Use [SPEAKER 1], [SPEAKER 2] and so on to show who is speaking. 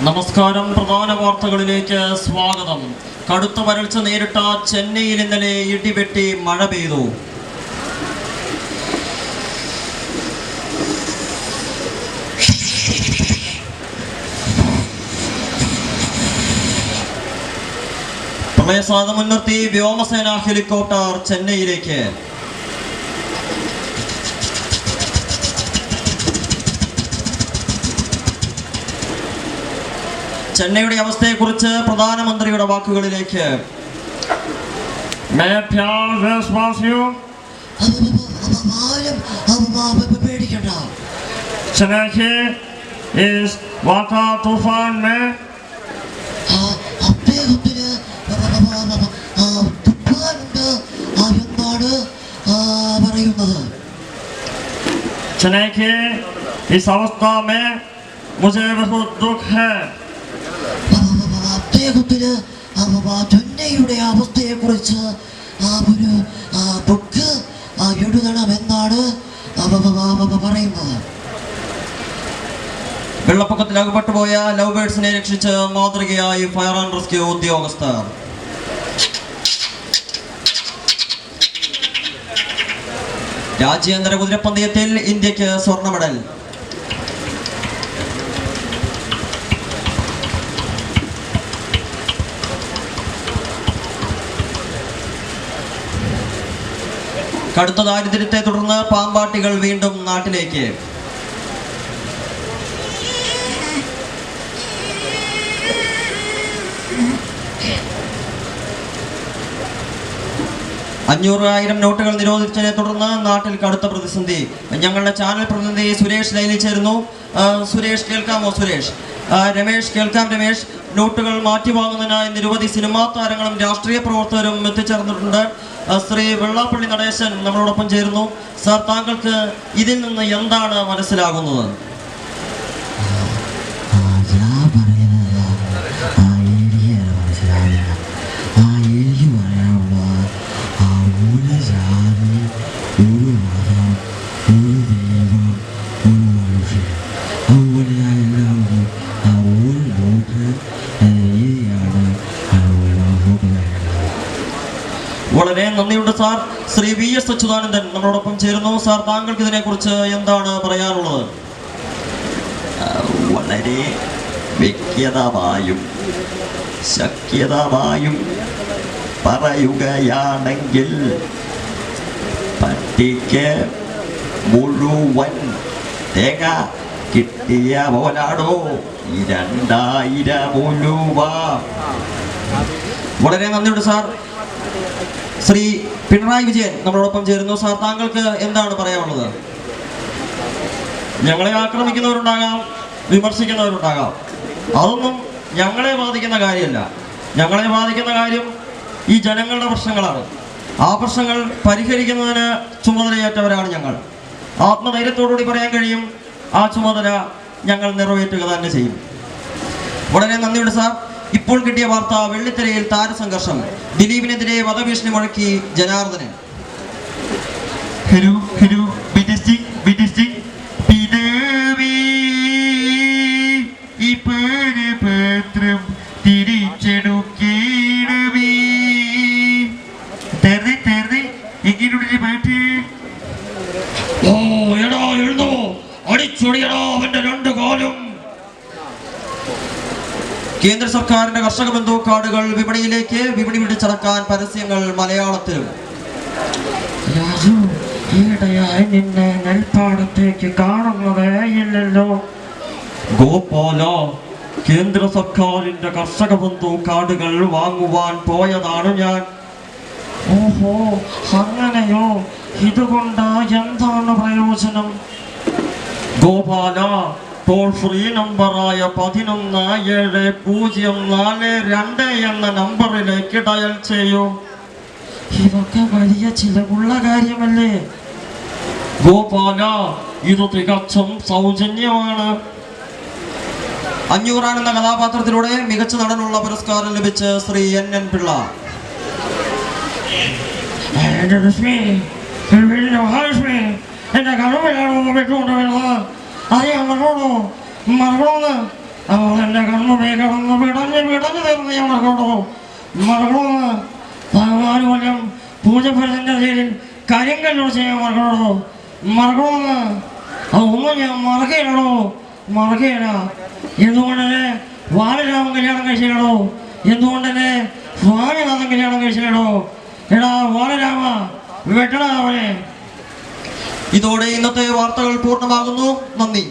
[SPEAKER 1] നമസ്കാരം. പ്രധാന വാർത്തകളിലേക്ക് സ്വാഗതം. കടുത്ത വരൾച്ച നേരിട്ട ചെന്നൈയിൽ ഇന്നലെ ഇടിവെട്ടി മഴ പെയ്തു. പ്രളയസാധ്യത മുൻനിർത്തി വ്യോമസേന ഹെലികോപ്റ്റർ ചെന്നൈയിലേക്ക്. ചെന്നൈയുടെ അവസ്ഥയെക്കുറിച്ച് പ്രധാനമന്ത്രിയുടെ വാക്കുകളിലേക്ക്.
[SPEAKER 2] चेन्नई की इस अवस्था में मुझे बहुत दुख है.
[SPEAKER 3] ചെന്നൈയുടെ അവസ്ഥയെക്കുറിച്ച് ഒരു ബുക്ക് എഴുതണമെന്നാണ് പറയുന്നത്.
[SPEAKER 1] വെള്ളപ്പൊക്കത്തിൽ അകപ്പെട്ടുപോയ ലവ് ബേർഡ്സിനെ രക്ഷിച്ച് മാതൃകയായി ഫയർ ആൻഡ് റെസ്ക്യൂ ഉദ്യോഗസ്ഥർ. രാജ്യാന്തര കുതിരപ്പന്തയത്തിൽ ഇന്ത്യക്ക് സ്വർണ്ണ മെഡൽ. കടുത്ത ദാരിദ്ര്യത്തെ തുടർന്ന് പാമ്പാട്ടികൾ വീണ്ടും നാട്ടിലേക്ക്. $500,000 നോട്ടുകൾ നിരോധിച്ചതിനെ തുടർന്ന് നാട്ടിൽ കടുത്ത പ്രതിസന്ധി. ഞങ്ങളുടെ ചാനൽ പ്രതിനിധി സുരേഷ് ലൈനിൽ ചേരുന്നു. സുരേഷ് കേൾക്കാമോ? സുരേഷ്. രമേഷ് കേൾക്കാം. രമേഷ്, നോട്ടുകൾ മാറ്റിവാങ്ങുന്നതിനായി നിരവധി സിനിമാ താരങ്ങളും രാഷ്ട്രീയ പ്രവർത്തകരും എത്തിച്ചേർന്നിട്ടുണ്ട്. ശ്രീ വെള്ളാപ്പള്ളി നടേശൻ നമ്മളോടൊപ്പം ചേരുന്നു. സാർ, താങ്കൾക്ക് ഇതിൽ നിന്ന് എന്താണ് മനസ്സിലാകുന്നത്? വളരെ നന്ദിയുണ്ട് സാർ. ശ്രീ VS അച്യുതാനന്ദൻ നമ്മളോടൊപ്പം ചേരുന്നു. സാർ, താങ്കൾക്ക് ഇതിനെക്കുറിച്ച് എന്താണ് പറയാനുള്ളത്?
[SPEAKER 4] വളരെ വ്യക്തമായും ശക്തമായും പറയുകയാണെങ്കിൽ പട്ടിക്ക് മുഴുവൻ തേങ്ങ കിട്ടിയ പോലാണോ 2000 രൂപ?
[SPEAKER 1] വളരെ നന്ദിയുണ്ട് സാർ. ശ്രീ പിണറായി വിജയൻ നമ്മളോടൊപ്പം ചേരുന്നു. സാർ, താങ്കൾക്ക് എന്താണ് പറയാനുള്ളത്?
[SPEAKER 2] ഞങ്ങളെ ആക്രമിക്കുന്നവരുണ്ടാകാം, വിമർശിക്കുന്നവരുണ്ടാകാം. അതൊന്നും ഞങ്ങളെ ബാധിക്കുന്ന കാര്യമല്ല. ഞങ്ങളെ ബാധിക്കുന്ന കാര്യം ഈ ജനങ്ങളുടെ പ്രശ്നങ്ങളാണ്. ആ പ്രശ്നങ്ങൾ പരിഹരിക്കുന്നതിന് ചുമതലയേറ്റവരാണ് ഞങ്ങൾ. ആത്മധൈര്യത്തോടുകൂടി പറയാൻ കഴിയും, ആ ചുമതല ഞങ്ങൾ നിറവേറ്റുക തന്നെ ചെയ്യും.
[SPEAKER 1] വളരെ നന്ദിയുണ്ട് സാർ. ഇപ്പോൾ കിട്ടിയ വാർത്ത, വെള്ളിത്തിരയിൽ താരസംഘർഷം. ദിലീപിനെതിരെ വധഭീഷണി മുഴക്കി ജനാർദ്ദനൻ. അവന്റെ 2 കാലും. കേന്ദ്ര സർക്കാരിന്റെ കർഷക ബന്ധു കാർഡുകൾ വിപണിയിലേക്ക്. വിപണി പിടിച്ചടക്കാൻ പരസ്യങ്ങൾ മലയാളത്തിലും.
[SPEAKER 2] രാജു, ഈയിടെയായി നിന്നെ നെൽപ്പാടത്തേക്ക് കാണുന്നതേ ഇല്ലല്ലോ.
[SPEAKER 1] ഗോപാല, കേന്ദ്ര സർക്കാരിന്റെ കർഷക ബന്ധു കാർഡുകൾ വാങ്ങുവാൻ പോയതാണ് ഞാൻ.
[SPEAKER 2] ഓഹോ, അങ്ങനെയോ? ഇതുകൊണ്ട് എന്താണ് പ്രയോജനം?
[SPEAKER 1] ഗോപാല, ടോൾ ഫ്രീ നമ്പറായ 117042 എന്ന നമ്പറിലേക്ക് ഡയൽ ചെയ്യൂ.
[SPEAKER 2] ഇതൊക്കെ വലിയ ചിലവുള്ള കാര്യമല്ലേ?
[SPEAKER 1] ഗോപാല, ഇത് തികച്ചും സൗജന്യമാണ്. 500 എന്ന കഥാപാത്രത്തിലൂടെ മികച്ച നടനുള്ള പുരസ്കാരം ലഭിച്ച് ശ്രീ NN പിള്ള.
[SPEAKER 2] എന്റെ കടുവയാണോ വിട്ടുകൊണ്ടുവരുന്നത്? അറിയാൻ മറക്കണോന്ന് അവൾ എൻ്റെ കണ്ണുമേ കടന്ന് വിടഞ്ഞ് തീർന്ന് ഞാൻ മറക്കണോ മറക്കണമെന്ന് 14 കൊല്ലം പൂജപ്പുരത്തിൻ്റെ പേരിൽ കരിങ്കല്ലോട് ചെയ്യാൻ മറക്കണോ മറക്കണമെന്ന് അതൊന്നും ഞാൻ മറക്കുകയില്ലടോ മറക്കുകയില്ല. എന്തുകൊണ്ടെന്നെ ബാലരാമൻ കല്യാണം കഴിച്ചില്ലടോ എന്തുകൊണ്ടെന്നെ സ്വാമിനാഥൻ കല്യാണം കഴിച്ചില്ലടോ. എടാ ബാലരാമ വെട്ടടാ അവനെ.
[SPEAKER 1] ഇതോടെ ഇന്നത്തെ വാർത്തകൾ പൂർണ്ണമാകുന്നു. നന്ദി.